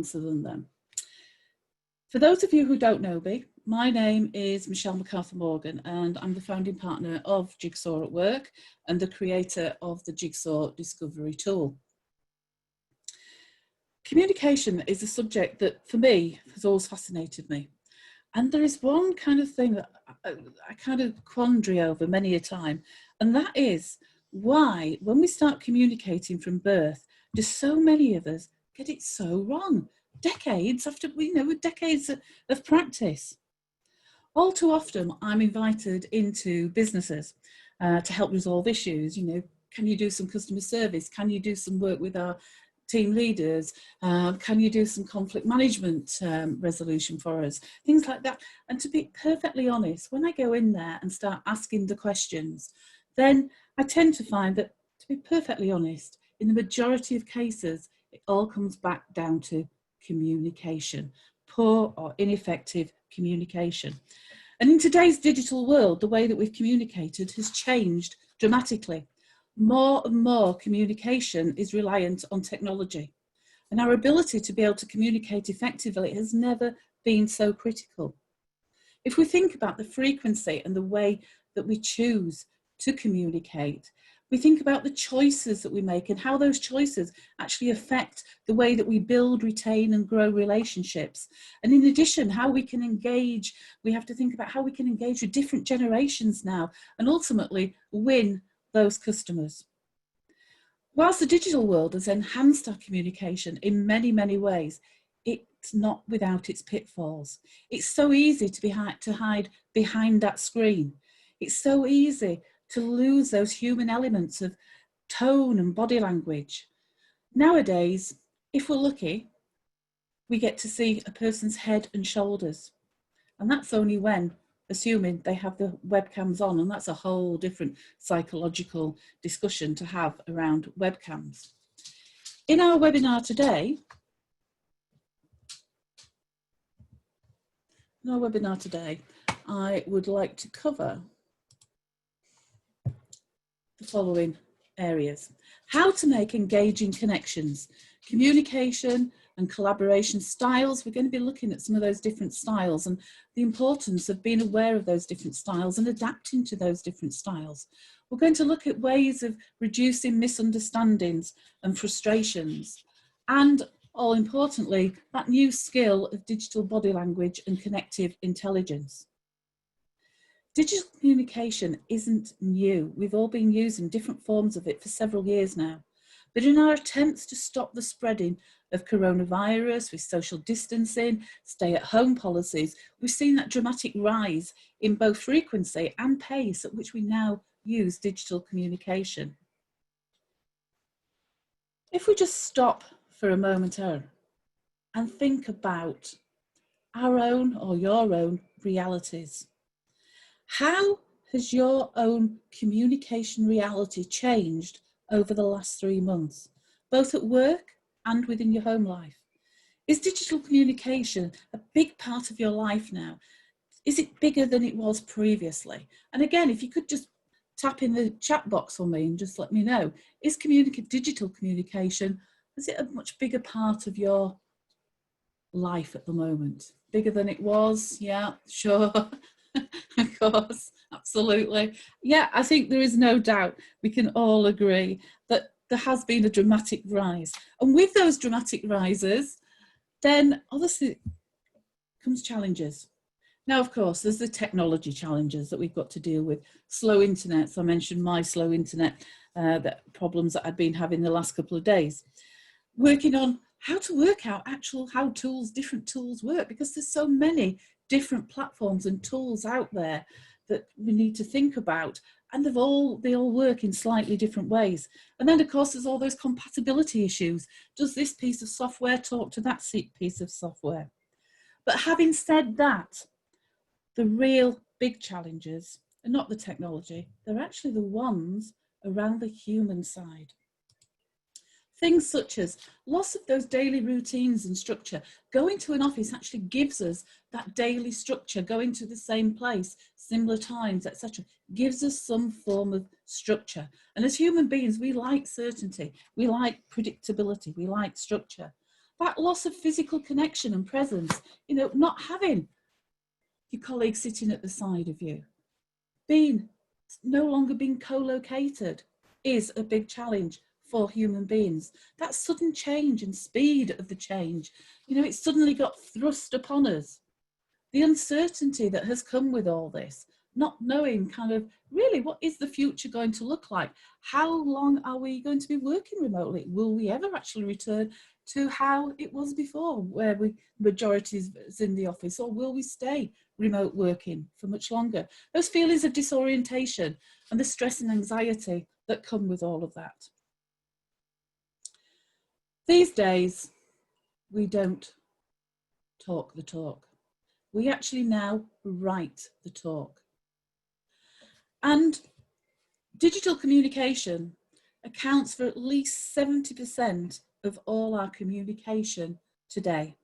than them. For those of you who don't know me, my name is Michelle McArthur-Morgan and I'm the founding partner of Jigsaw at Work and the creator of the Jigsaw Discovery Tool. Communication is a subject that, for me, has always fascinated me. And there is one kind of thing that I kind of quandary over many a time, and that is why, when we start communicating from birth, do so many of us get it so wrong? Decades after, with decades of practice. All too often, I'm invited into businesses to help resolve issues. Can you do some customer service? Can you do some work with our team leaders? Can you do some conflict management resolution for us? Things like that. And to be perfectly honest, when I go in there and start asking the questions, then I tend to find that, to be perfectly honest, in the majority of cases, it all comes back down to communication, poor or ineffective communication. And in today's digital world, the way that we've communicated has changed dramatically. More and more communication is reliant on technology, and our ability to be able to communicate effectively has never been so critical. If we think about the frequency and the way that we choose to communicate, we think about the choices that we make and how those choices actually affect the way that we build, retain and grow relationships. And in addition, how we can engage, we have to think about how we can engage with different generations now and ultimately win those customers. Whilst the digital world has enhanced our communication in many, many ways, it's not without its pitfalls. It's so easy to hide behind that screen. It's so easy to lose those human elements of tone and body language. Nowadays, if we're lucky, we get to see a person's head and shoulders. And that's only when, assuming they have the webcams on, and that's a whole different psychological discussion to have around webcams. In our webinar today, I would like to cover the following areas. How to make engaging connections, communication and collaboration styles. We're going to be looking at some of those different styles and the importance of being aware of those different styles and adapting to those different styles. We're going to look at ways of reducing misunderstandings and frustrations, and all importantly, that new skill of digital body language and connective intelligence. Digital communication isn't new. We've all been using different forms of it for several years now. But in our attempts to stop the spreading of coronavirus with social distancing, stay-at-home policies, we've seen that dramatic rise in both frequency and pace at which we now use digital communication. If we just stop for a moment and think about our own or your own realities. How has your own communication reality changed over the last 3 months, both at work and within your home life? Is digital communication a big part of your life now? Is it bigger than it was previously? And again, if you could just tap in the chat box for me and just let me know, is digital communication, is it a much bigger part of your life at the moment? Bigger than it was? Yeah, sure. Of course, absolutely. Yeah, I think there is no doubt we can all agree that there has been a dramatic rise. And with those dramatic rises, then obviously comes challenges. Now, of course, there's the technology challenges that we've got to deal with. Slow internet, so I mentioned my slow internet problems that I'd been having the last couple of days. Working on how to work out how different tools work, because there's so many different platforms and tools out there that we need to think about, and they all work in slightly different ways. And then of course there's all those compatibility issues. Does this piece of software talk to that piece of software? But having said that, the real big challenges are not the technology, they're actually the ones around the human side. Things such as loss of those daily routines and structure. Going to an office actually gives us that daily structure, going to the same place, similar times, etc. Gives us some form of structure. And as human beings, we like certainty, we like predictability, we like structure. That loss of physical connection and presence, you know, not having your colleague sitting at the side of you, no longer being co-located is a big challenge for human beings. That sudden change and speed of the change, you know, it suddenly got thrust upon us. The uncertainty that has come with all this, not knowing kind of really what is the future going to look like? How long are we going to be working remotely? Will we ever actually return to how it was before, where majority is in the office, or will we stay remote working for much longer? Those feelings of disorientation and the stress and anxiety that come with all of that. These days, we don't talk the talk. We actually now write the talk. And digital communication accounts for at least 70% of all our communication today.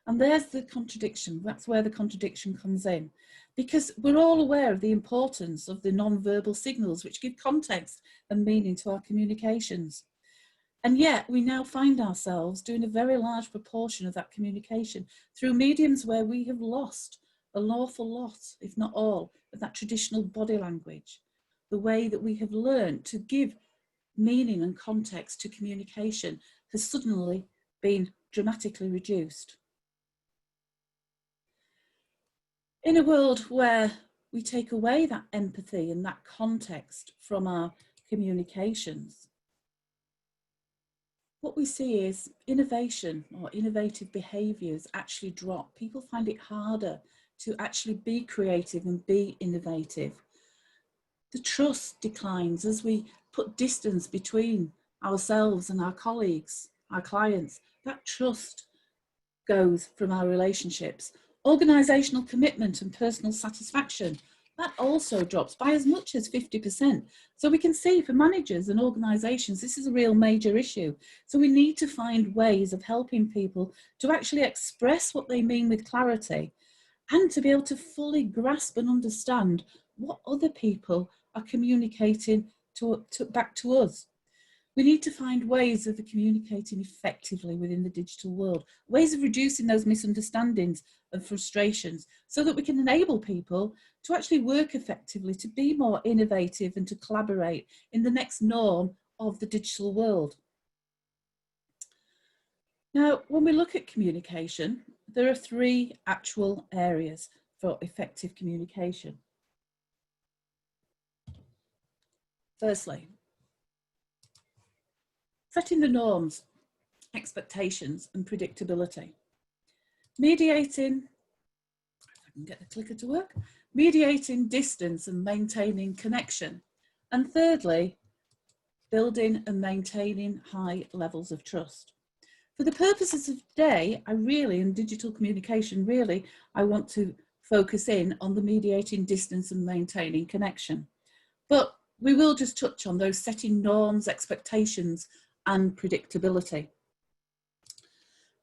And there's the contradiction. That's where the contradiction comes in, because we're all aware of the importance of the non-verbal signals which give context and meaning to our communications. And yet we now find ourselves doing a very large proportion of that communication through mediums where we have lost an awful lot, if not all, of that traditional body language. The way that we have learned to give meaning and context to communication has suddenly been dramatically reduced. In a world where we take away that empathy and that context from our communications, what we see is innovation or innovative behaviours actually drop. People find it harder to actually be creative and be innovative. The trust declines as we put distance between ourselves and our colleagues, our clients. That trust goes from our relationships. Organisational commitment and personal satisfaction, that also drops by as much as 50%. So we can see for managers and organisations, this is a real major issue. So we need to find ways of helping people to actually express what they mean with clarity and to be able to fully grasp and understand what other people are communicating back to us. We need to find ways of communicating effectively within the digital world, ways of reducing those misunderstandings and frustrations so that we can enable people to actually work effectively, to be more innovative and to collaborate in the next norm of the digital world. Now, when we look at communication, there are three actual areas for effective communication. Firstly, setting the norms, expectations, and predictability. Mediating, if I can get the clicker to work, mediating distance and maintaining connection. And thirdly, building and maintaining high levels of trust. For the purposes of today, in digital communication, I want to focus in on the mediating distance and maintaining connection. But we will just touch on those setting norms, expectations, and predictability.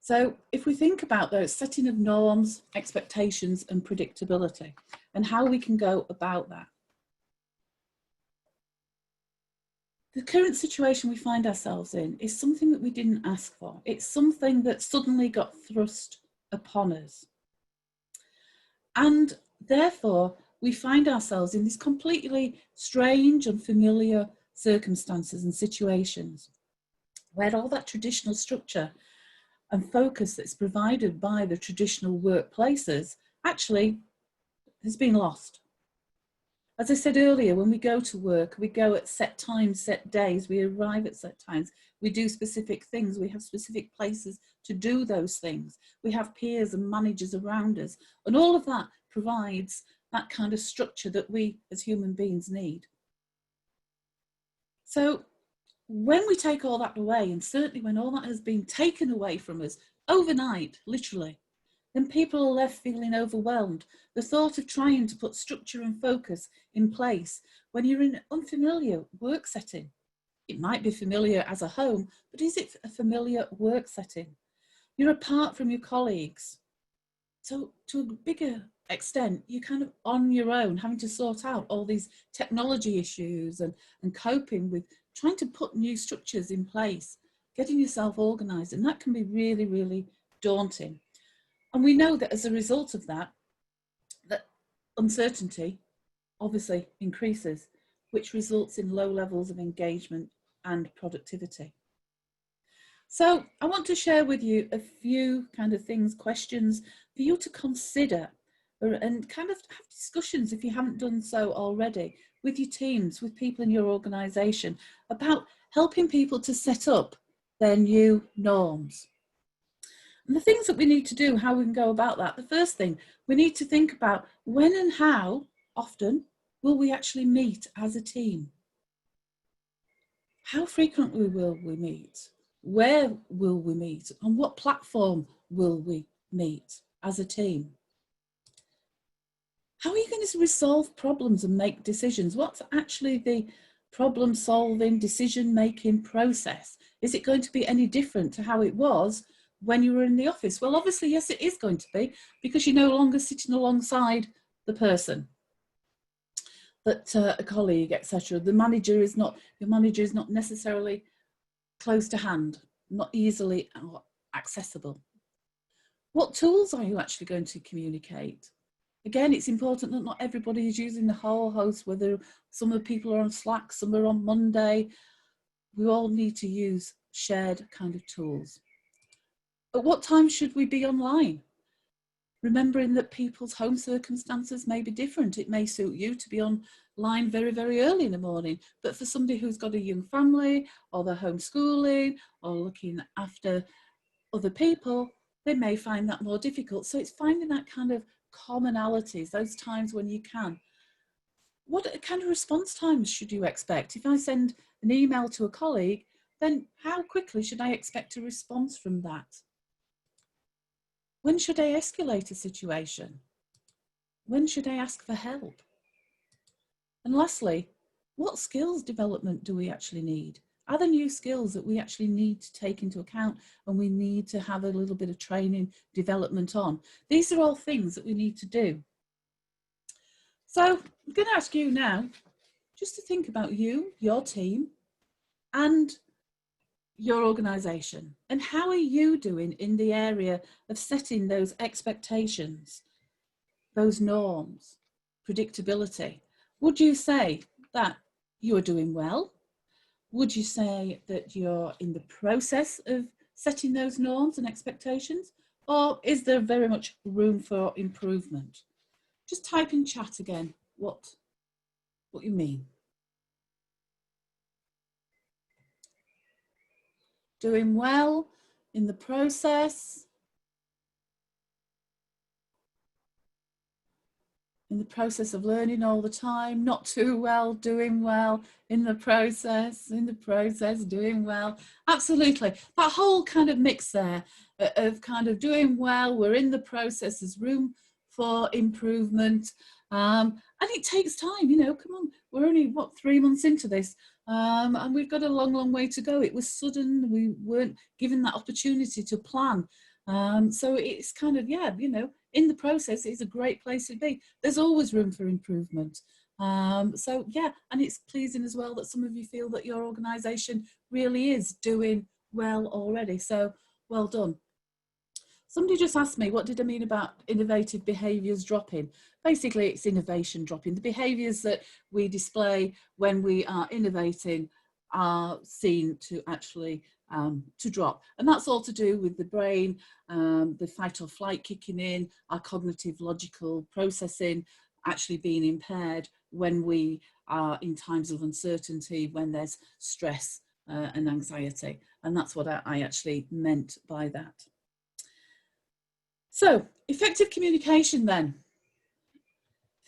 So if we think about those setting of norms, expectations, and predictability, and how we can go about that. The current situation we find ourselves in is something that we didn't ask for. It's something that suddenly got thrust upon us. And therefore, we find ourselves in these completely strange, unfamiliar circumstances and situations where all that traditional structure and focus that's provided by the traditional workplaces actually has been lost. As I said earlier, when we go to work, we go at set times, set days, we arrive at set times, we do specific things, we have specific places to do those things. We have peers and managers around us, and all of that provides that kind of structure that we as human beings need. So when we take all that away, and certainly when all that has been taken away from us overnight, literally, then people are left feeling overwhelmed. The thought of trying to put structure and focus in place when you're in an unfamiliar work setting. It might be familiar as a home, but is it a familiar work setting? You're apart from your colleagues. So to a bigger extent, you're kind of on your own, having to sort out all these technology issues and coping with trying to put new structures in place getting yourself organised, and that can be really, really daunting. And we know that as a result of that, that uncertainty obviously increases, which results in low levels of engagement and productivity. So I want to share with you a few kind of things, questions for you to consider and kind of have discussions, if you haven't done so already, with your teams, with people in your organisation, about helping people to set up their new norms. And the things that we need to do, how we can go about that. The first thing, we need to think about when and how often will we actually meet as a team? How frequently will we meet? Where will we meet? On what platform will we meet as a team? How are you going to resolve problems and make decisions? What's actually the problem solving, decision making process? Is it going to be any different to how it was when you were in the office? Well, obviously, yes, it is going to be, because you're no longer sitting alongside the person, that a colleague, etc. The manager is not, your manager is not necessarily close to hand, not easily accessible. What tools are you actually going to communicate? Again, it's important that not everybody is using the whole host, whether some of the people are on Slack, some are on Monday. We all need to use shared kind of tools. At what time should we be online? Remembering that people's home circumstances may be different. It may suit you to be online very, very early in the morning, but for somebody who's got a young family, or they're homeschooling, or looking after other people, they may find that more difficult. So it's finding that kind of commonalities, those times when you can. What kind of response times should you expect? If I send an email to a colleague, then how quickly should I expect a response from that? When should I escalate a situation? When should I ask for help? And lastly, what skills development do we actually need? Are there new skills that we actually need to take into account and we need to have a little bit of training development on? These are all things that we need to do. So I'm going to ask you now just to think about you, your team, and your organisation, and how are you doing in the area of setting those expectations, those norms, predictability? Would you say that you're doing well? Would you say that you're in the process of setting those norms and expectations? Or is there very much room for improvement? Just type in chat again what you mean. Doing well in the process. In the process of learning all the time, not too well, doing well, in the process, doing well. Absolutely. That whole kind of mix there of kind of doing well, we're in the process, there's room for improvement. And it takes time, you know, come on, we're only, what, 3 months into this. And we've got a long, long way to go. It was sudden, we weren't given that opportunity to plan. So it's kind of, yeah, you know, in the process, it's a great place to be. There's always room for improvement. So yeah, and it's pleasing as well that some of you feel that your organisation really is doing well already. So well done. Somebody just asked me, what did I mean about innovative behaviours dropping? Basically, it's innovation dropping. The behaviours that we display when we are innovating are seen to actually to drop. And that's all to do with the brain, the fight or flight kicking in, our cognitive logical processing actually being impaired when we are in times of uncertainty, when there's stress and anxiety. And that's what I actually meant by that. So, effective communication then.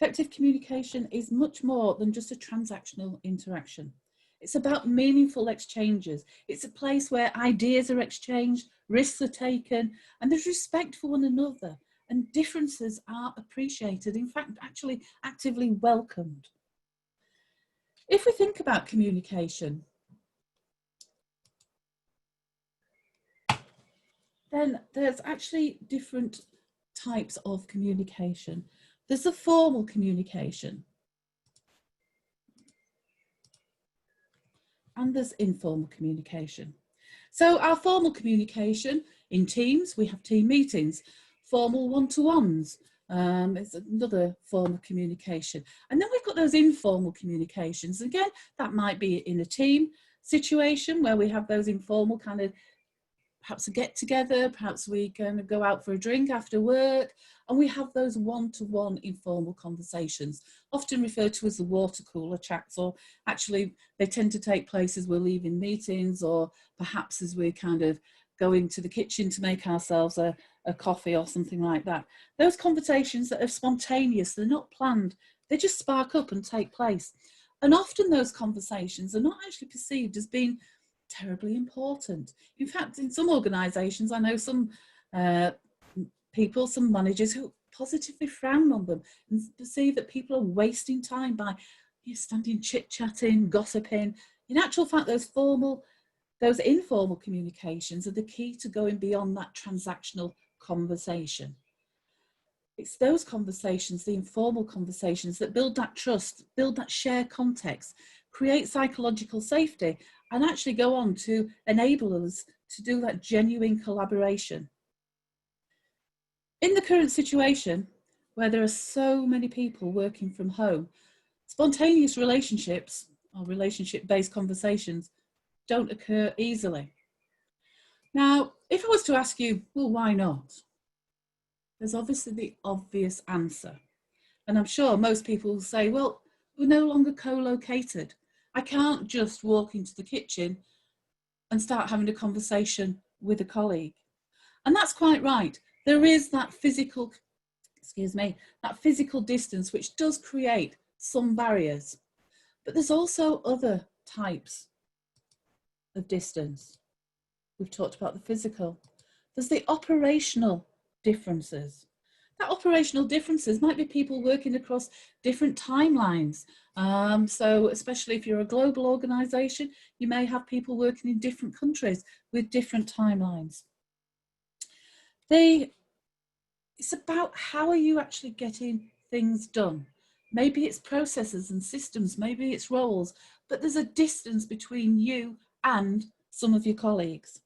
Effective communication is much more than just a transactional interaction. It's about meaningful exchanges. It's a place where ideas are exchanged, risks are taken, and there's respect for one another, and differences are appreciated, in fact, actually actively welcomed. If we think about communication, then there's actually different types of communication. There's a formal communication, and there's informal communication. So our formal communication in teams, we have team meetings. Formal one-to-ones is another form of communication. And then we've got those informal communications. Again, that might be in a team situation where we have those informal kind of, perhaps a get together, perhaps we can go out for a drink after work, and we have those one-to-one informal conversations, often referred to as the water cooler chats, or actually they tend to take place as we're leaving meetings, or perhaps as we're kind of going to the kitchen to make ourselves a coffee or something like that. Those conversations that are spontaneous, they're not planned, they just spark up and take place. And often those conversations are not actually perceived as being terribly important. In fact, in some organisations, I know some people, some managers who positively frown on them and perceive that people are wasting time by standing chit-chatting, gossiping. In actual fact, those informal communications are the key to going beyond that transactional conversation. It's those conversations, the informal conversations, that build that trust, build that shared context, create psychological safety, and actually go on to enable us to do that genuine collaboration. In the current situation, where there are so many people working from home, spontaneous relationships or relationship-based conversations don't occur easily. Now, if I was to ask you, well, why not? There's obviously the obvious answer. And I'm sure most people will say, well, we're no longer co-located. I can't just walk into the kitchen and start having a conversation with a colleague. And that's quite right. There is that physical, that physical distance, which does create some barriers. But there's also other types of distance. We've talked about the physical. There's the operational differences. That operational differences might be people working across different timelines. So especially if you're a global organisation, you may have people working in different countries with different timelines. It's about how are you actually getting things done. Maybe it's processes and systems, maybe it's roles, but there's a distance between you and some of your colleagues.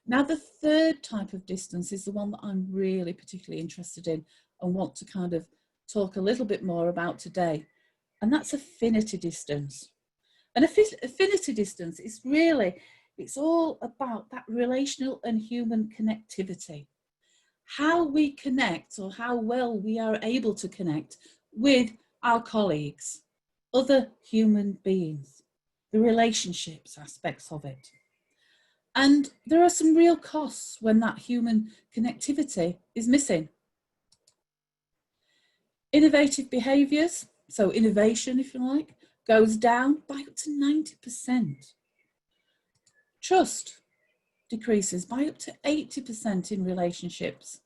Now, the third type of distance is the one that I'm really particularly interested in and want to kind of talk a little bit more about today, and that's affinity distance. And affinity distance is really, it's all about that relational and human connectivity. How we connect, or how well we are able to connect with our colleagues, other human beings, the relationships aspects of it. And there are some real costs when that human connectivity is missing. Innovative behaviours, so innovation if you like, goes down by up to 90%. Trust decreases by up to 80% in relationships.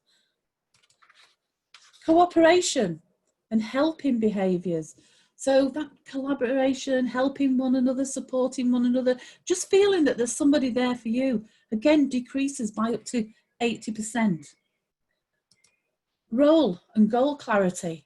Cooperation and helping behaviours, so that collaboration, helping one another, supporting one another, just feeling that there's somebody there for you, again, decreases by up to 80%. Role and goal clarity.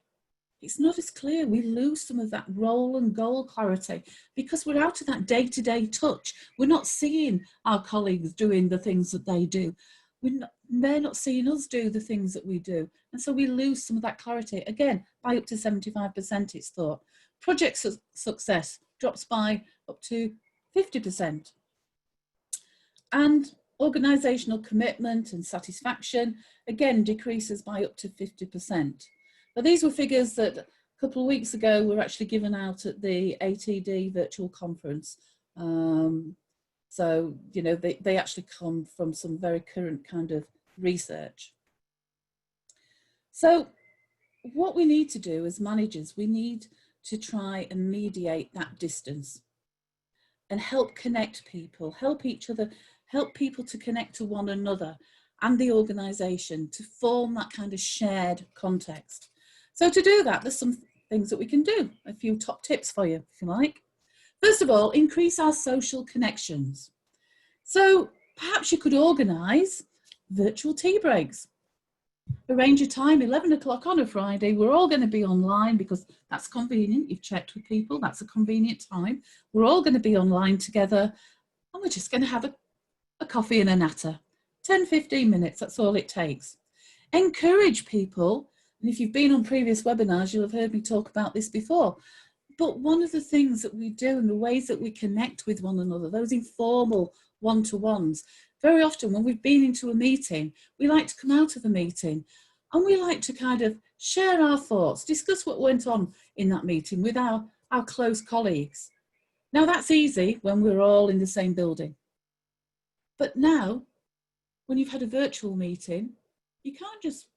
It's not as clear. We lose some of that role and goal clarity because we're out of that day-to-day touch. We're not seeing our colleagues doing the things that they do. They're not seeing us do the things that we do. And so we lose some of that clarity, again, by up to 75%, it's thought. Project success drops by up to 50%. And organisational commitment and satisfaction, again, decreases by up to 50%. Now, these were figures that a couple of weeks ago were actually given out at the ATD virtual conference. So, you know, they actually come from some very current kind of research. So what we need to do as managers, we need to try and mediate that distance and help connect people, help each other, help people to connect to one another and the organisation to form that kind of shared context. So to do that, there's some things that we can do, a few top tips for you, if you like. First of all, increase our social connections. So perhaps you could organise virtual tea breaks. Arrange a time, 11 o'clock on a Friday. We're all going to be online because that's convenient. You've checked with people, that's a convenient time. We're all going to be online together and we're just going to have a a coffee and a natter. 10-15 minutes, that's all it takes. Encourage people, and if you've been on previous webinars, you'll have heard me talk about this before, but one of the things that we do and the ways that we connect with one another, those informal one-to-ones, very often when we've been into a meeting, we like to come out of a meeting and we like to kind of share our thoughts, discuss what went on in that meeting with our close colleagues. Now that's easy when we're all in the same building. But now, when you've had a virtual meeting, you can't just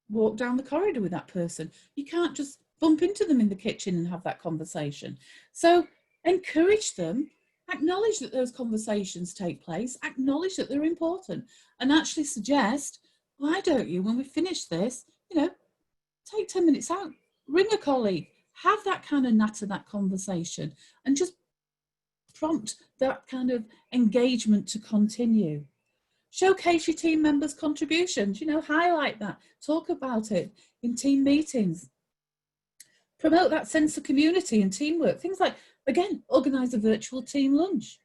walk down the corridor with that person. You can't just bump into them in the kitchen and have that conversation. So encourage them, acknowledge that those conversations take place, acknowledge that they're important, and actually suggest, why don't you, when we finish this, you know, take 10 minutes out, ring a colleague, have that kind of natter, that conversation, and just prompt that kind of engagement to continue. Showcase your team members' contributions, you know, highlight that, talk about it in team meetings. Promote that sense of community and teamwork. Things like, again, organise a virtual team lunch.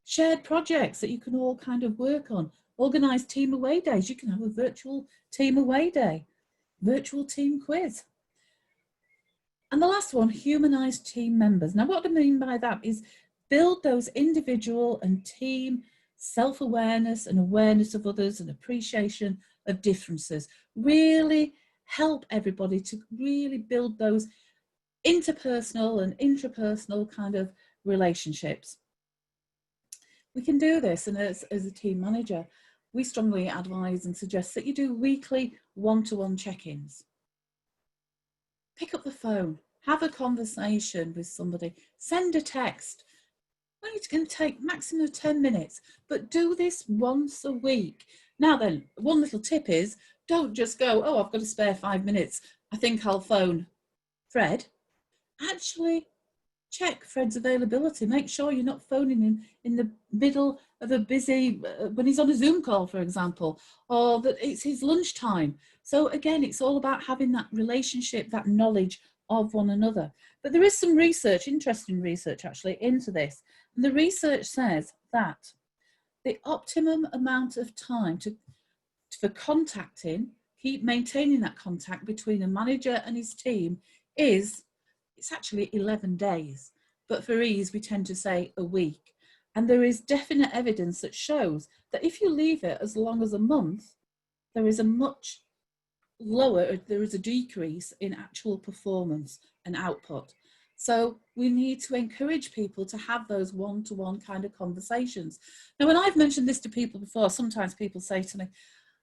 Shared projects that you can all kind of work on. Organise team away days. You can have a virtual team away day. Virtual team quiz. And the last one, humanise team members. Now, what I mean by that is build those individual and team self-awareness and awareness of others and appreciation of differences. Really help everybody to really build those interpersonal and intrapersonal kind of relationships. We can do this, and as a team manager, we strongly advise and suggest that you do weekly one-to-one check-ins. Pick up the phone, have a conversation with somebody, send a text. It's going to take maximum of 10 minutes, but do this once a week. Now then, one little tip is, don't just go, oh, I've got a spare 5 minutes, I think I'll phone Fred. Actually check Fred's availability. Make sure you're not phoning him in the middle of a busy, when he's on a Zoom call, for example, or that it's his lunchtime. So again, it's all about having that relationship, that knowledge of one another. But there is some research, interesting research actually, into this. And the research says that the optimum amount of time for contacting, keep maintaining that contact between a manager and his team is, it's actually 11 days. But for ease, we tend to say a week. And there is definite evidence that shows that if you leave it as long as a month, there is a much lower, there is a decrease in actual performance and output. So we need to encourage people to have those one-to-one kind of conversations. Now, when I've mentioned this to people before, sometimes people say to me,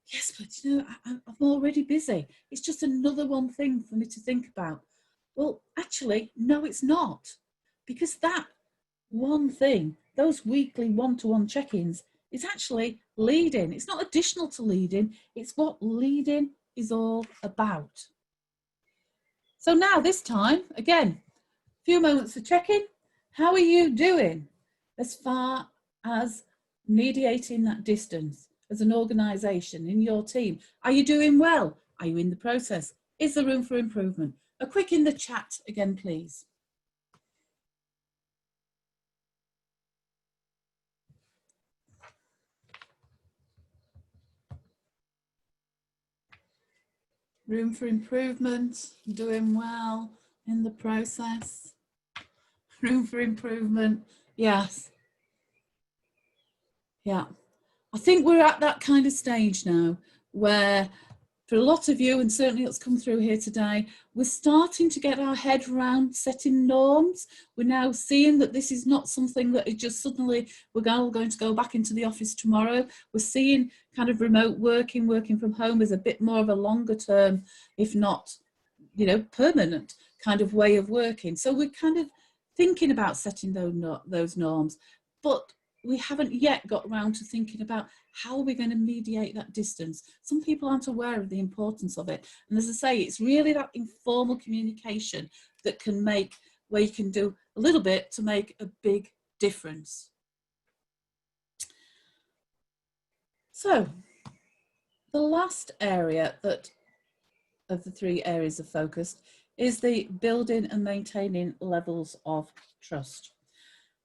yes, but you know, I'm already busy. It's just another one thing for me to think about. Well, actually, no, it's not. Because that one thing, those weekly one-to-one check-ins, is actually leading. It's not additional to leading, it's what leading is all about. So now this time, again, a few moments for check-in. How are you doing as far as mediating that distance as an organisation in your team? Are you doing well? Are you in the process? Is there room for improvement? A quick in the chat again, please. Room for improvement, doing well, in the process. Room for improvement, yes. Yeah, I think we're at that kind of stage now where for a lot of you, and certainly it's come through here today, we're starting to get our head around setting norms. We're now seeing that this is not something that is just suddenly, we're all going to go back into the office tomorrow. We're seeing kind of remote working, working from home as a bit more of a longer term, if not, you know, permanent kind of way of working. So we're kind of thinking about setting those norms, but we haven't yet got around to thinking about how are we going to mediate that distance. Some people aren't aware of the importance of it. And as I say, it's really that informal communication that can make, where you can do a little bit to make a big difference. So the last area that of the 3 areas of focus is the building and maintaining levels of trust.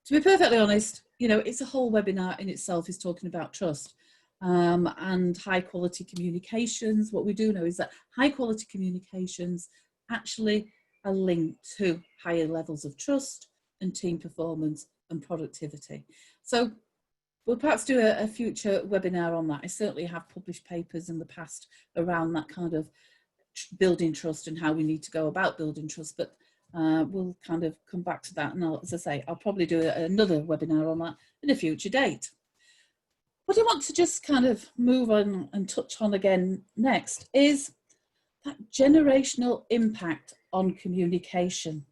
To be perfectly honest, you know, it's a whole webinar in itself is talking about trust and high quality communications. What we do know is that high quality communications actually are linked to higher levels of trust and team performance and productivity. So we'll perhaps do a future webinar on that. I certainly have published papers in the past around that kind of building trust and how we need to go about building trust, but we'll kind of come back to that. And as I say, I'll probably do another webinar on that in a future date. What I want to just kind of move on and touch on again next is that generational impact on communication.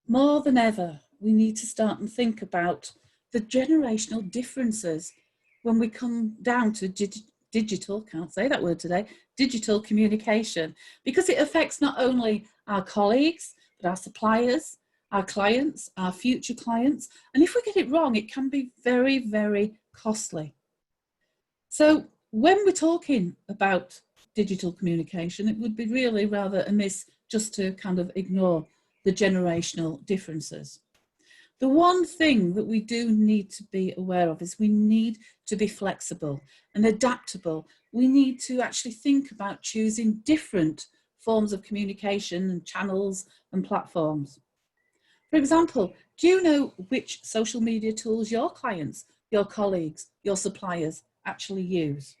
More than ever, we need to start and think about the generational differences when we come down to digital, can't say that word today, digital communication, because it affects not only our colleagues, but our suppliers, our clients, our future clients. And if we get it wrong, it can be very, very costly. So when we're talking about digital communication, it would be really rather amiss just to kind of ignore the generational differences. The one thing that we do need to be aware of is we need to be flexible and adaptable. We need to actually think about choosing different forms of communication and channels and platforms. For example, do you know which social media tools your clients, your colleagues, your suppliers actually use?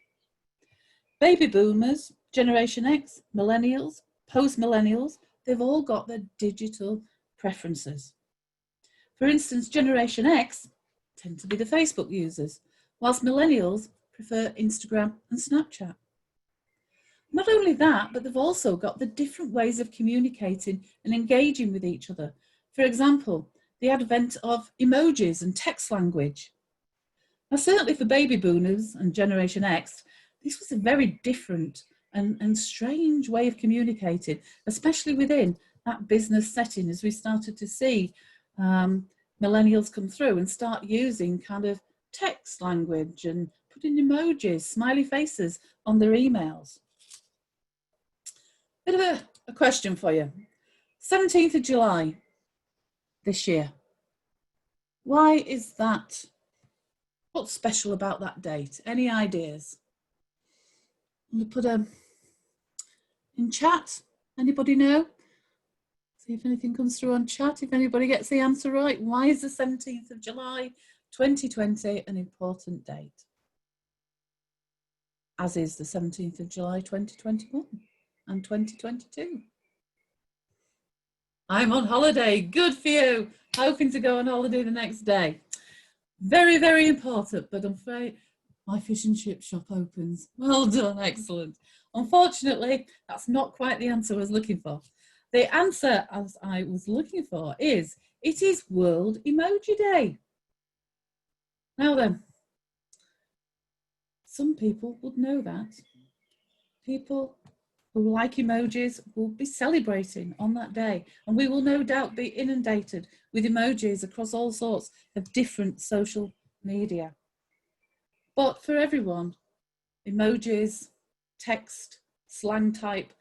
Baby boomers, Generation X, millennials, post-millennials, they've all got their digital preferences. For instance, Generation X tend to be the Facebook users, whilst millennials prefer Instagram and Snapchat. Not only that, but they've also got the different ways of communicating and engaging with each other. For example, the advent of emojis and text language. Now, certainly for baby boomers and Generation X, this was a very different and strange way of communicating, especially within that business setting, as we started to see millennials come through and start using kind of text language and putting emojis, smiley faces on their emails. Bit of a question for you. 17th of July this year. Why is that? What's special about that date? Any ideas? I'm going to put in chat. Anybody know? See if anything comes through on chat. If anybody gets the answer right. Why is the 17th of July 2020 an important date? As is the 17th of July 2021 and 2022. I'm on holiday. Good for you. Hoping to go on holiday the next day. Very, very important, but I'm afraid my fish and chip shop opens. Well done, excellent. Unfortunately, that's not quite the answer I was looking for. The answer as I was looking for is, it is World Emoji Day. Now then, some people would know that. People who like emojis will be celebrating on that day, and we will no doubt be inundated with emojis across all sorts of different social media. But for everyone, emojis, text, slang type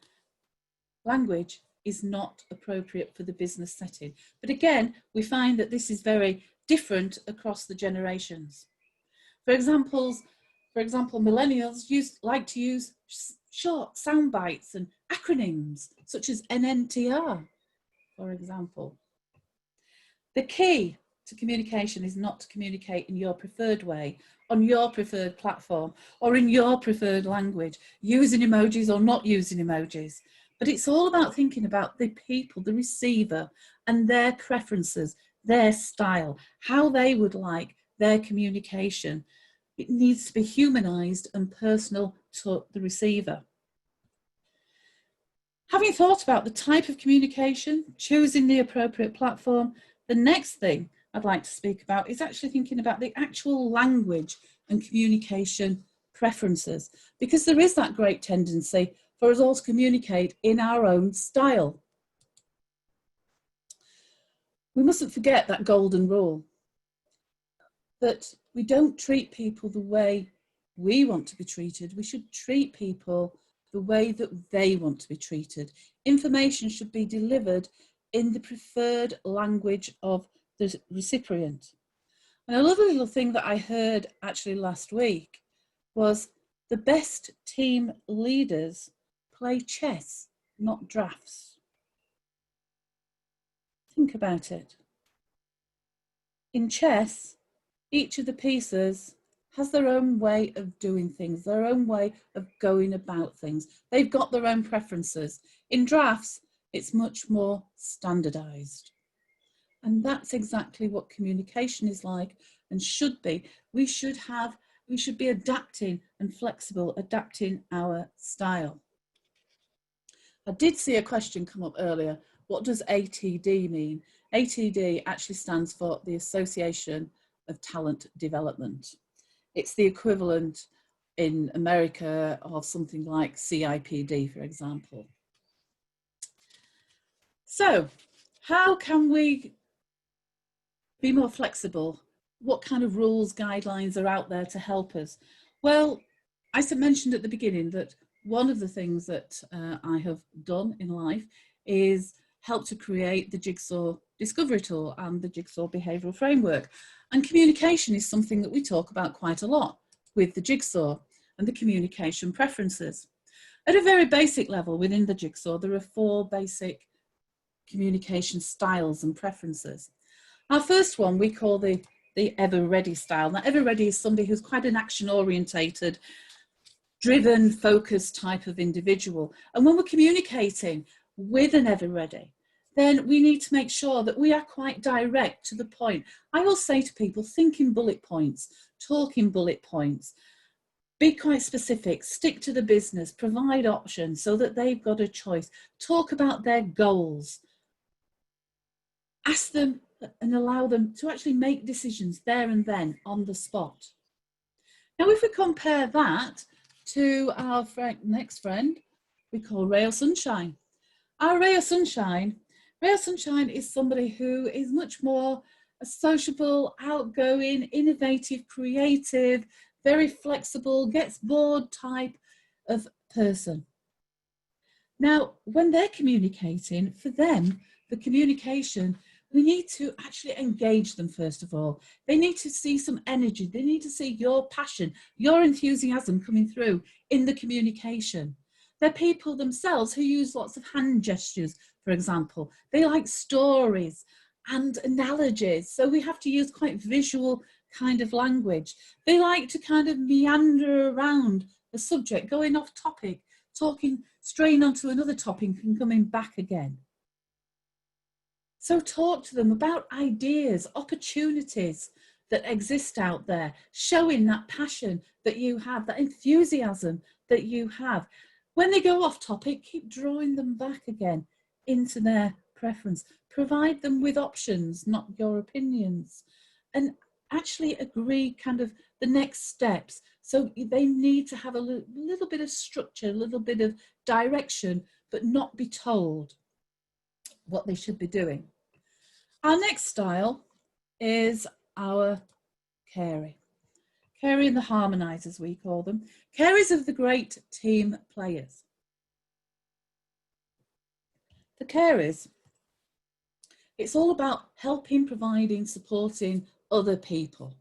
language is not appropriate for the business setting. But again, we find that this is very different across the generations. For example, millennials like to use short sound bites and acronyms such as NNTR, for example. The key to communication is not to communicate in your preferred way, on your preferred platform, or in your preferred language, using emojis or not using emojis. But it's all about thinking about the people, the receiver, and their preferences, their style, how they would like their communication. It needs to be humanized and personal to the receiver. Having thought about the type of communication, choosing the appropriate platform, the next thing I'd like to speak about is actually thinking about the actual language and communication preferences, because there is that great tendency for us all to communicate in our own style. We mustn't forget that golden rule, that we don't treat people the way we want to be treated. We should treat people the way that they want to be treated. Information should be delivered in the preferred language of the recipient. And a lovely little thing that I heard actually last week was the best team leaders play chess, not drafts. Think about it. In chess, each of the pieces has their own way of doing things, their own way of going about things. They've got their own preferences. In drafts, it's much more standardized. And that's exactly what communication is like and should be. We should be adapting and flexible, adapting our style. I did see a question come up earlier. What does ATD mean? ATD actually stands for the Association of Talent Development. It's the equivalent in America of something like CIPD, for example. So, how can we be more flexible? What kind of rules, guidelines are out there to help us? Well, I mentioned at the beginning that one of the things that I have done in life is help to create the Jigsaw Discovery Tool and the Jigsaw Behavioural Framework. And communication is something that we talk about quite a lot with the Jigsaw and the communication preferences. At a very basic level within the Jigsaw, there are 4 basic communication styles and preferences. Our first one we call the ever ready style. Now, ever ready is somebody who's quite an action orientated, driven, focused type of individual. And when we're communicating with an ever ready, then we need to make sure that we are quite direct to the point. I will say to people, think in bullet points, talk in bullet points, be quite specific, stick to the business, provide options so that they've got a choice, talk about their goals, ask them and allow them to actually make decisions there and then on the spot. Now, if we compare that to our next friend, we call Ray of Sunshine. Our Ray of Sunshine is somebody who is much more a sociable, outgoing, innovative, creative, very flexible, gets bored type of person. Now, when they're communicating, for them, the communication, we need to actually engage them first of all. They need to see some energy. They need to see your passion, your enthusiasm coming through in the communication. They're people themselves who use lots of hand gestures, for example. They like stories and analogies. So we have to use quite visual kind of language. They like to kind of meander around a subject, going off topic, talking, straying onto another topic and coming back again. So talk to them about ideas, opportunities that exist out there, showing that passion that you have, that enthusiasm that you have. When they go off topic, keep drawing them back again into their preference. Provide them with options, not your opinions. And actually agree kind of the next steps. So they need to have a little bit of structure, a little bit of direction, but not be told what they should be doing. Our next style is our Carey. Carey and the harmonisers, we call them. Careys are the great team players. The Careys, it's all about helping, providing, supporting other people.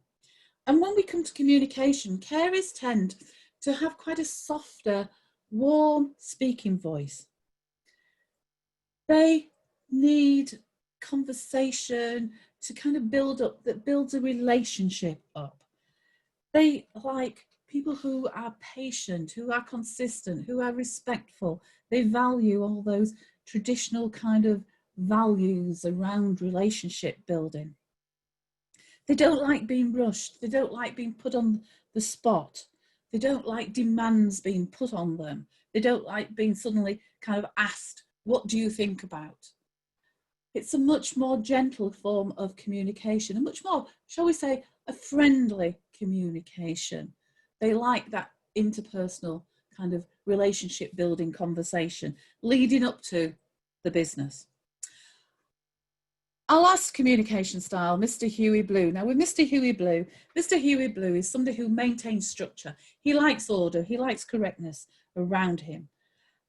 And when we come to communication, Careys tend to have quite a softer, warm speaking voice. They need conversation to kind of build up, that builds a relationship up. They like people who are patient, who are consistent, who are respectful. They value all those traditional kind of values around relationship building. They don't like being rushed. They don't like being put on the spot. They don't like demands being put on them. They don't like being suddenly kind of asked, what do you think about? It's a much more gentle form of communication, a much more, shall we say, a friendly communication. They like that interpersonal kind of relationship building conversation leading up to the business. Our last communication style, Mr. Huey Blue. Now with Mr. Huey Blue is somebody who maintains structure. He likes order, he likes correctness around him.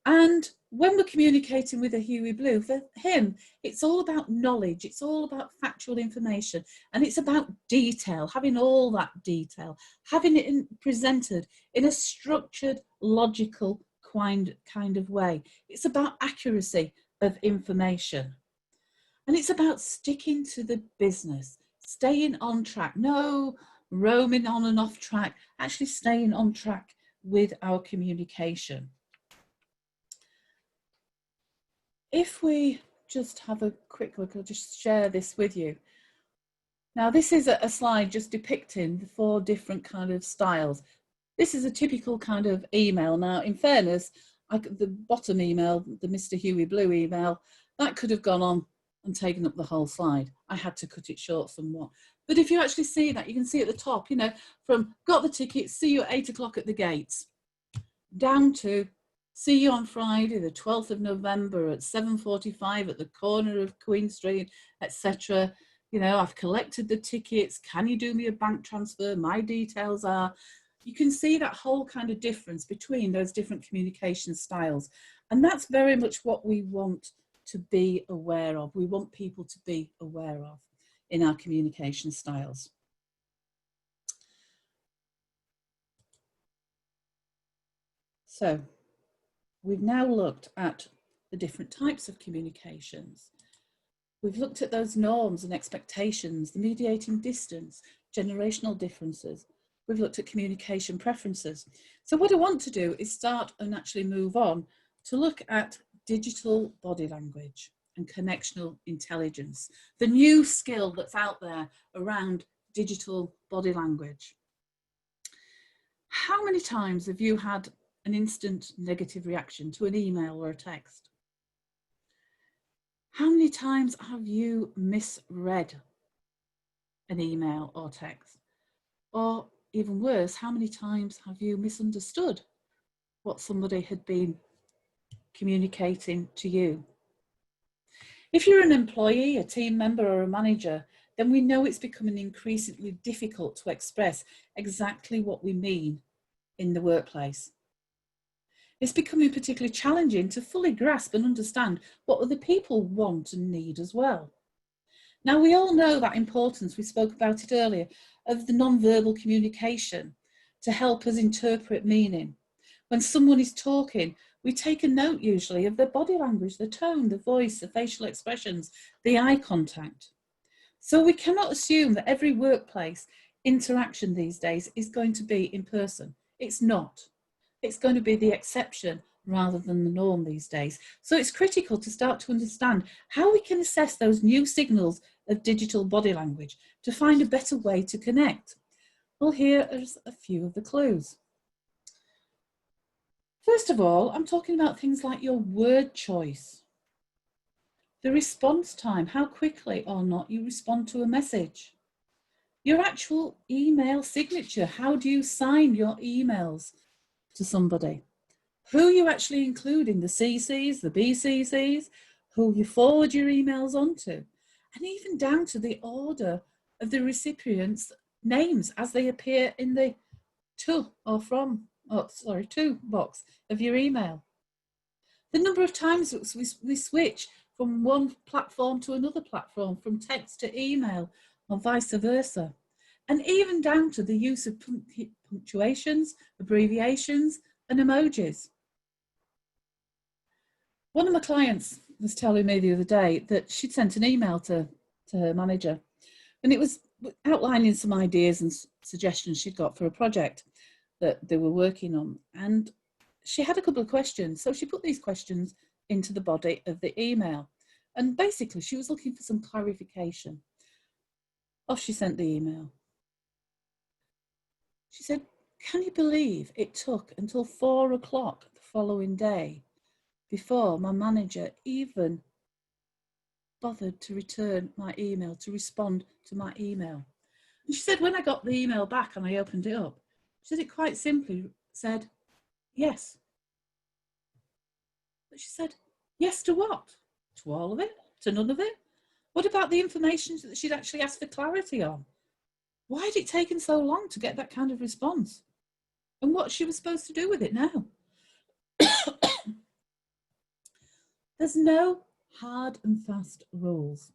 And when we're communicating with a Huey Blue, for him, it's all about knowledge, it's all about factual information, and it's about detail, having all that detail, having it presented in a structured, logical kind of way. It's about accuracy of information. And it's about sticking to the business, staying on track, no roaming on and off track, actually staying on track with our communication. If we just have a quick look, I'll just share this with you. Now, this is a slide just depicting the 4 different kind of styles. This is a typical kind of email. Now, in fairness, the bottom email, the Mr. Huey Blue email, that could have gone on and taken up the whole slide. I had to cut it short somewhat. But if you actually see that, you can see at the top, you know, from got the ticket, see you at 8 o'clock at the gates, down to see you on Friday, the 12th of November at 7:45 at the corner of Queen Street, etc. You know, I've collected the tickets. Can you do me a bank transfer? My details are. You can see that whole kind of difference between those different communication styles. And that's very much what we want to be aware of. We want people to be aware of in our communication styles. So we've now looked at the different types of communications. We've looked at those norms and expectations, the mediating distance, generational differences. We've looked at communication preferences. So what I want to do is start and actually move on to look at digital body language and connectional intelligence, the new skill that's out there around digital body language. How many times have you had an instant negative reaction to an email or a text? How many times have you misread an email or text? Or even worse, how many times have you misunderstood what somebody had been communicating to you? If you're an employee, a team member, or a manager, then we know it's becoming increasingly difficult to express exactly what we mean in the workplace. It's becoming particularly challenging to fully grasp and understand what other people want and need as well. Now, we all know that importance, we spoke about it earlier, of the non-verbal communication to help us interpret meaning. When someone is talking, we take a note usually of their body language, the tone, the voice, the facial expressions, the eye contact. So we cannot assume that every workplace interaction these days is going to be in person. It's not. It's going to be the exception rather than the norm these days. So it's critical to start to understand how we can assess those new signals of digital body language to find a better way to connect. Well, here are a few of the clues. First of all, I'm talking about things like your word choice, the response time, how quickly or not you respond to a message, your actual email signature, how do you sign your emails to somebody, who you actually include in the CCs, the BCCs, who you forward your emails onto, and even down to the order of the recipient's names as they appear in the to box of your email. The number of times we switch from one platform to another platform, from text to email, or vice versa. And even down to the use of punctuations, abbreviations, and emojis. One of my clients was telling me the other day that she'd sent an email to her manager, and it was outlining some ideas and suggestions she'd got for a project that they were working on. And she had a couple of questions. So she put these questions into the body of the email. And basically, she was looking for some clarification. Off she sent the email. She said, "Can you believe it took until 4 o'clock the following day before my manager even bothered to return my email, to respond to my email?" And she said, when I got the email back and I opened it up, she said it quite simply said, yes. But she said, yes to what? To all of it? To none of it? What about the information that she'd actually asked for clarity on? Why had it taken so long to get that kind of response? And what she was supposed to do with it now? There's no hard and fast rules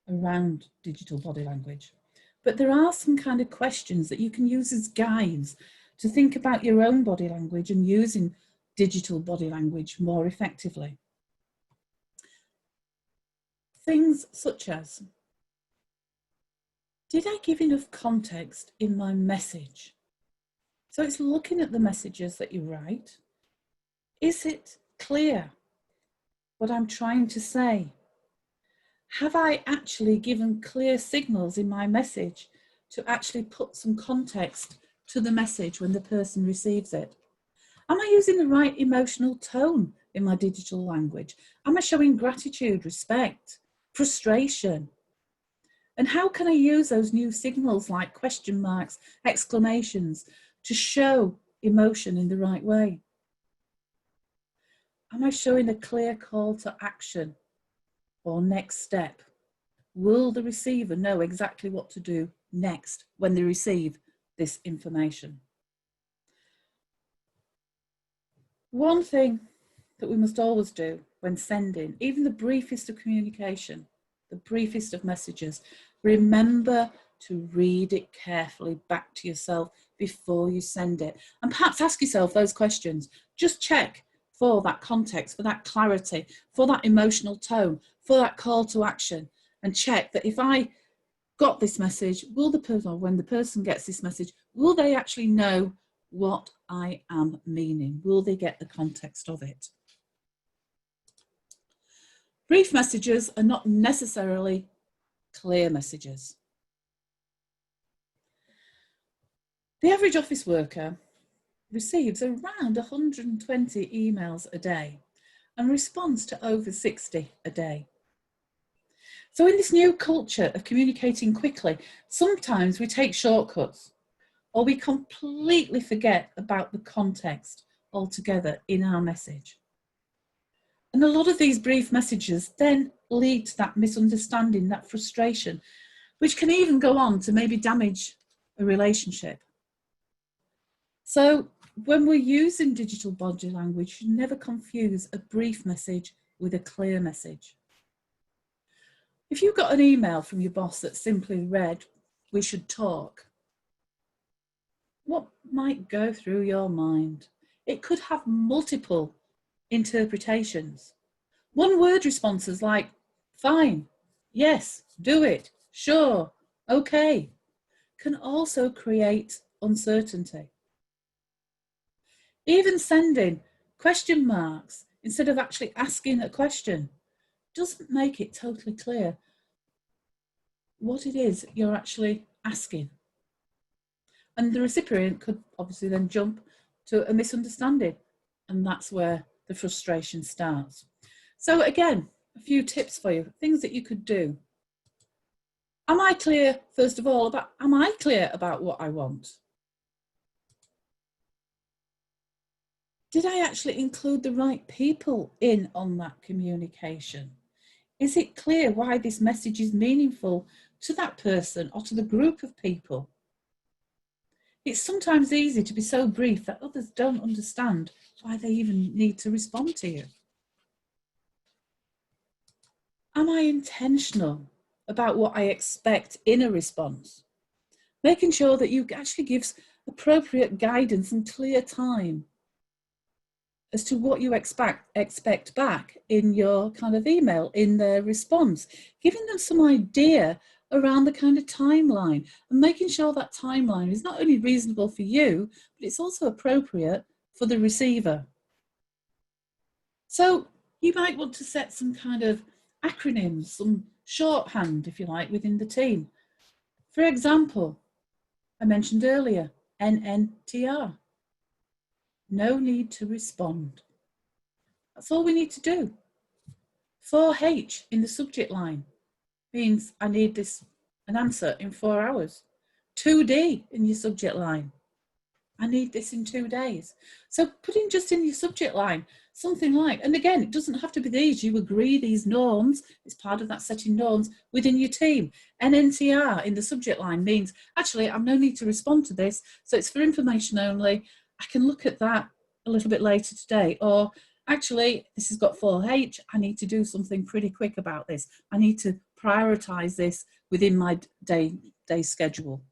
around digital body language, but there are some kind of questions that you can use as guides to think about your own body language and using digital body language more effectively. Things such as, did I give enough context in my message? So it's looking at the messages that you write. Is it clear what I'm trying to say? Have I actually given clear signals in my message to actually put some context to the message when the person receives it? Am I using the right emotional tone in my digital language? Am I showing gratitude, respect, frustration? And how can I use those new signals like question marks, exclamations to show emotion in the right way? Am I showing a clear call to action or next step? Will the receiver know exactly what to do next when they receive this information? One thing that we must always do when sending, even the briefest of communication, the briefest of messages, remember to read it carefully back to yourself before you send it. And perhaps ask yourself those questions. Just check for that context, for that clarity, for that emotional tone, for that call to action, and check that if I got this message, will the person, or when the person gets this message, will they actually know what I am meaning? Will they get the context of it? Brief messages are not necessarily clear messages. The average office worker receives around 120 emails a day and responds to over 60 a day. So in this new culture of communicating quickly, sometimes we take shortcuts or we completely forget about the context altogether in our message. And a lot of these brief messages then lead to that misunderstanding, that frustration, which can even go on to maybe damage a relationship. So when we're using digital body language, you never confuse a brief message with a clear message. If you got an email from your boss that simply read, "We should talk," what might go through your mind? It could have multiple interpretations. One word responses like fine, yes, do it, sure, okay, can also create uncertainty. Even sending question marks instead of actually asking a question doesn't make it totally clear what it is you're actually asking. And the recipient could obviously then jump to a misunderstanding, and that's where the frustration starts. So again, a few tips for you, things that you could do. Am I clear, first of all, am I clear about what I want? Did I actually include the right people in on that communication? Is it clear why this message is meaningful to that person or to the group of people? It's sometimes easy to be so brief that others don't understand why they even need to respond to you. Am I intentional about what I expect in a response? Making sure that you actually give appropriate guidance and clear time as to what you expect back in your kind of email, in their response, giving them some idea around the kind of timeline and making sure that timeline is not only reasonable for you, but it's also appropriate for the receiver. So you might want to set some kind of acronyms, some shorthand, if you like, within the team. For example, I mentioned earlier, NNTR. No need to respond. That's all we need to do. 4H in the subject line means I need an answer in 4 hours. 2D in your subject line. I need this in 2 days. So putting just in your subject line something like, and again, it doesn't have to be these, you agree these norms, it's part of that setting norms within your team. NNTR in the subject line means, actually, I've no need to respond to this, so it's for information only. I can look at that a little bit later today, or actually, this has got 4H. I need to do something pretty quick about this. I need to prioritize this within my day schedule.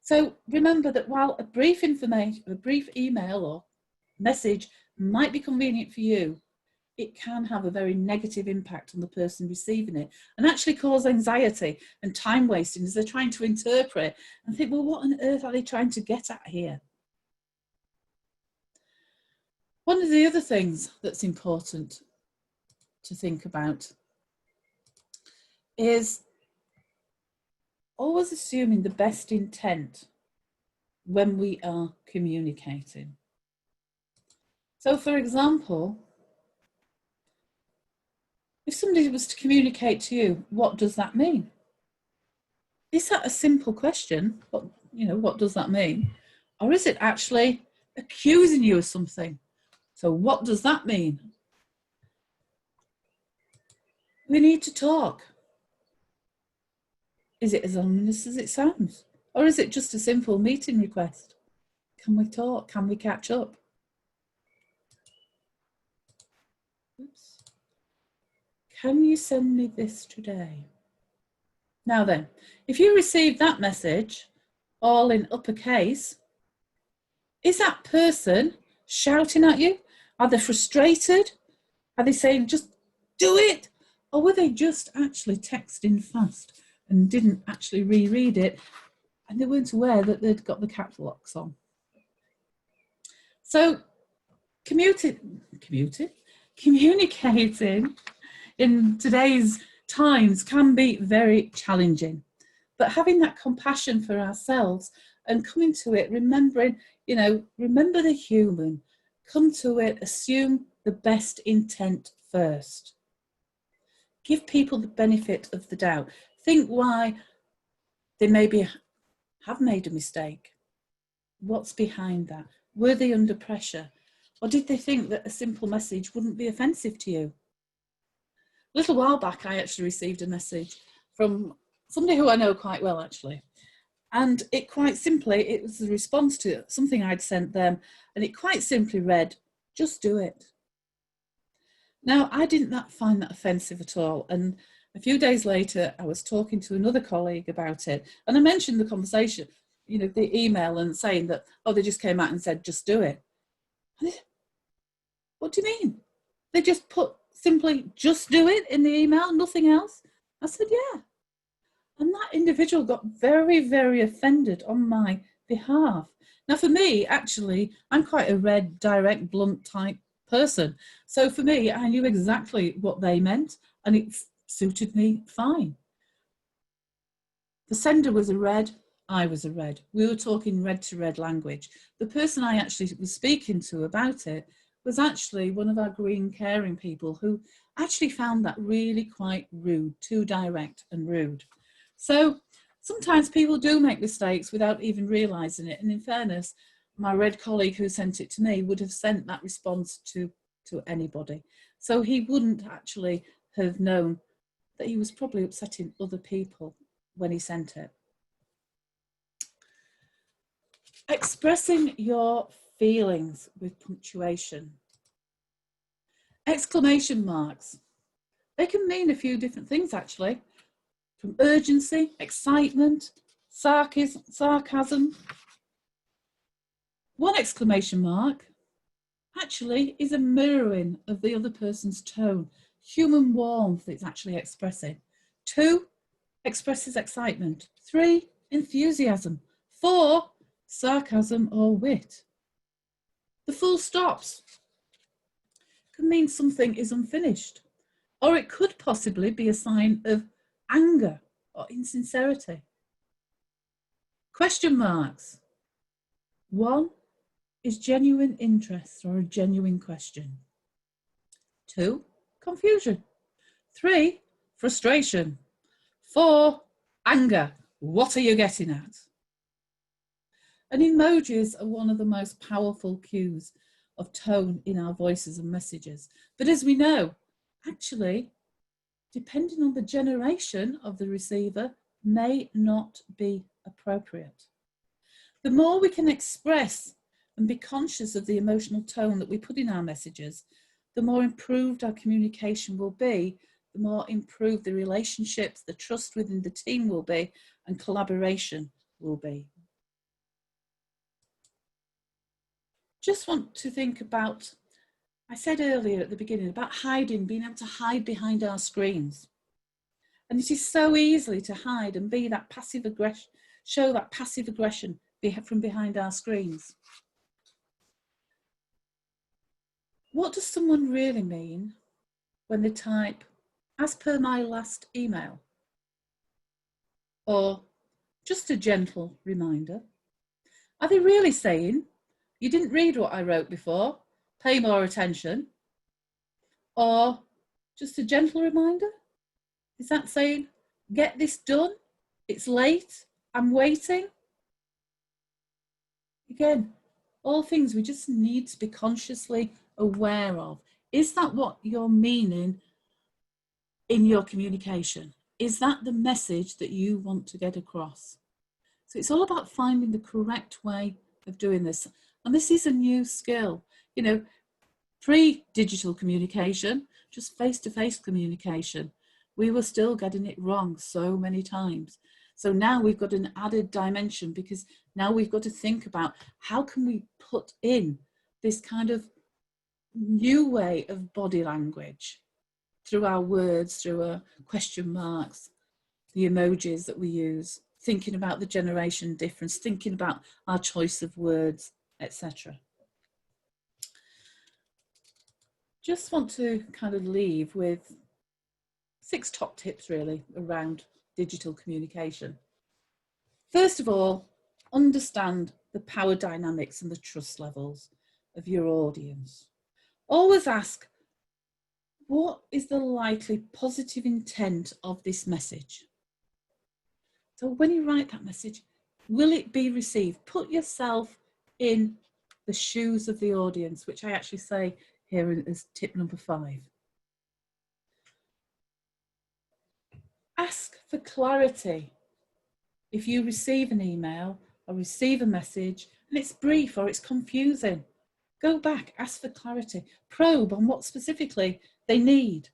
So remember that while a brief email or message might be convenient for you, it can have a very negative impact on the person receiving it and actually cause anxiety and time wasting as they're trying to interpret and think, well, what on earth are they trying to get at here? One of the other things that's important to think about is always assuming the best intent when we are communicating. So, for example, if somebody was to communicate to you, what does that mean? Is that a simple question? What does that mean? Or is it actually accusing you of something? So what does that mean? We need to talk. Is it as ominous as it sounds? Or is it just a simple meeting request? Can we talk? Can we catch up? Oops. Can you send me this today? Now then, if you receive that message, all in uppercase, is that person shouting at you? Are they frustrated? Are they saying, just do it? Or were they just actually texting fast and didn't actually reread it and they weren't aware that they'd got the caps locks on? So communicating in today's times can be very challenging. But having that compassion for ourselves and coming to it, remembering, remember the human, come to it, assume the best intent first. Give people the benefit of the doubt. Think why they maybe have made a mistake. What's behind that? Were they under pressure? Or did they think that a simple message wouldn't be offensive to you? A little while back, I actually received a message from somebody who I know quite well, actually. And it was a response to something I'd sent them. And it quite simply read, just do it. Now, I didn't find that offensive at all. And a few days later, I was talking to another colleague about it. And I mentioned the conversation, the email, and saying that, they just came out and said, just do it. What do you mean? They just put simply, just do it in the email, nothing else? I said, yeah. And that individual got very, very offended on my behalf. Now, for me, actually, I'm quite a red, direct, blunt type person. So for me, I knew exactly what they meant and it suited me fine. The sender was a red, I was a red. We were talking red to red language. The person I actually was speaking to about it was actually one of our green caring people who actually found that really quite rude, too direct and rude. So sometimes people do make mistakes without even realising it. And in fairness, my red colleague who sent it to me would have sent that response to anybody. So he wouldn't actually have known that he was probably upsetting other people when he sent it. Expressing your feelings with punctuation. Exclamation marks. They can mean a few different things, actually. From urgency, excitement, sarcasm. One exclamation mark actually is a mirroring of the other person's tone. Human warmth it's actually expressing. 2, expresses excitement. 3, enthusiasm. 4, sarcasm or wit. The full stops can mean something is unfinished, or it could possibly be a sign of anger or insincerity. Question marks. 1 is genuine interest or a genuine question. 2, confusion. 3, frustration. 4, anger. What are you getting at? And emojis are one of the most powerful cues of tone in our voices and messages. But as we know, actually, depending on the generation of the receiver, may not be appropriate. The more we can express and be conscious of the emotional tone that we put in our messages, the more improved our communication will be, the more improved the relationships, the trust within the team will be, and collaboration will be. Just want to think about, I said earlier at the beginning about hiding, being able to hide behind our screens. And it is so easy to hide and be that passive aggression, show that passive aggression from behind our screens. What does someone really mean when they type, as per my last email? Or just a gentle reminder? Are they really saying, you didn't read what I wrote before, pay more attention? Or just a gentle reminder? Is that saying, get this done, it's late, I'm waiting? Again, all things we just need to be consciously aware of. Is that what you're meaning in your communication? Is that the message that you want to get across? So it's all about finding the correct way of doing this. And this is a new skill. You know, pre-digital communication, just face-to-face communication, we were still getting it wrong so many times. So now we've got an added dimension, because now we've got to think about how can we put in this kind of new way of body language through our words, through our question marks, the emojis that we use, thinking about the generation difference, thinking about our choice of words, etc. Just want to kind of leave with 6 top tips really around digital communication. First of all, understand the power dynamics and the trust levels of your audience. Always ask, what is the likely positive intent of this message? So when you write that message, will it be received? Put yourself in the shoes of the audience, which I actually say here as tip number 5. Ask for clarity. If you receive an email or receive a message and it's brief or it's confusing, go back, ask for clarity, probe on what specifically they need.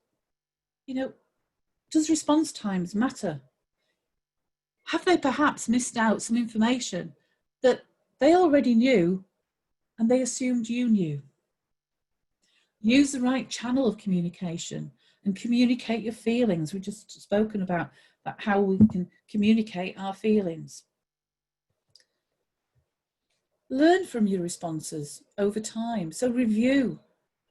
You know, does response times matter? Have they perhaps missed out some information that they already knew and they assumed you knew? Use the right channel of communication and communicate your feelings. We've just spoken about how we can communicate our feelings. Learn from your responses over time. So review.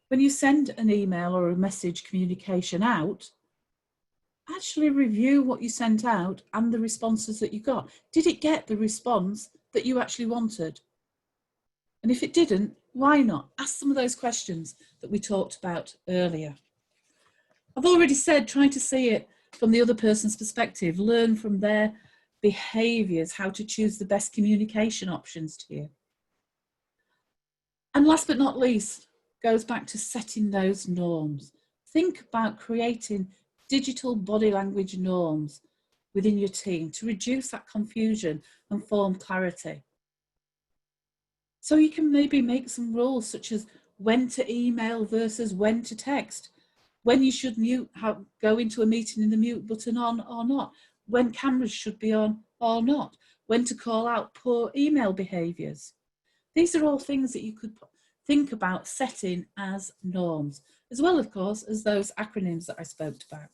When you send an email or a message communication out, actually review what you sent out and the responses that you got. Did it get the response that you actually wanted? And if it didn't, why not? Ask some of those questions that we talked about earlier. I've already said, trying to see it from the other person's perspective, learn from their behaviours, how to choose the best communication options to you. And last but not least, goes back to setting those norms. Think about creating digital body language norms within your team to reduce that confusion and form clarity. So you can maybe make some rules such as when to email versus when to text, when you should mute, go into a meeting in the mute button on or not, when cameras should be on or not, when to call out poor email behaviours. These are all things that you could think about setting as norms, as well, of course, as those acronyms that I spoke about.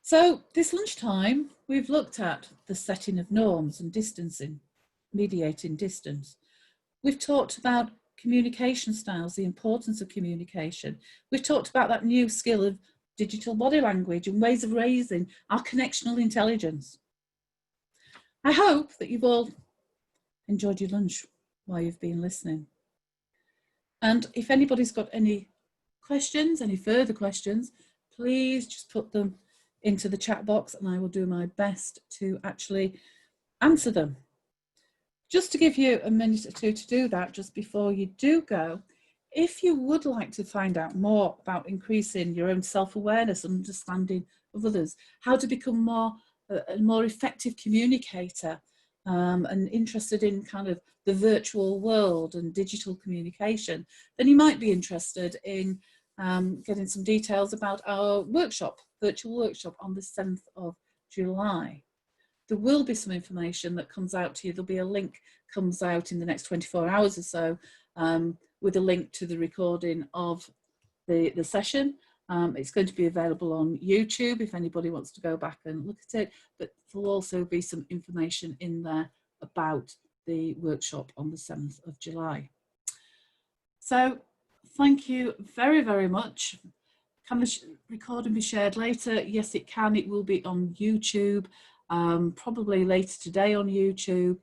So this lunchtime, we've looked at the setting of norms and distancing, mediating distance. We've talked about communication styles, the importance of communication. We've talked about that new skill of digital body language and ways of raising our connectional intelligence. I hope that you've all enjoyed your lunch while you've been listening. And if anybody's got any questions, any further questions, please just put them into the chat box and I will do my best to actually answer them. Just to give you a minute or two to do that, just before you do go, if you would like to find out more about increasing your own self-awareness and understanding of others, how to become a more effective communicator, and interested in kind of the virtual world and digital communication, then you might be interested in getting some details about our workshop, virtual workshop on the 7th of July. There will be some information that comes out to you. There'll be a link comes out in the next 24 hours or so with a link to the recording of the session. It's going to be available on YouTube if anybody wants to go back and look at it, but there'll also be some information in there about the workshop on the 7th of July. So thank you very, very much. Can the recording be shared later? Yes, it can. It will be on YouTube, probably later today on YouTube.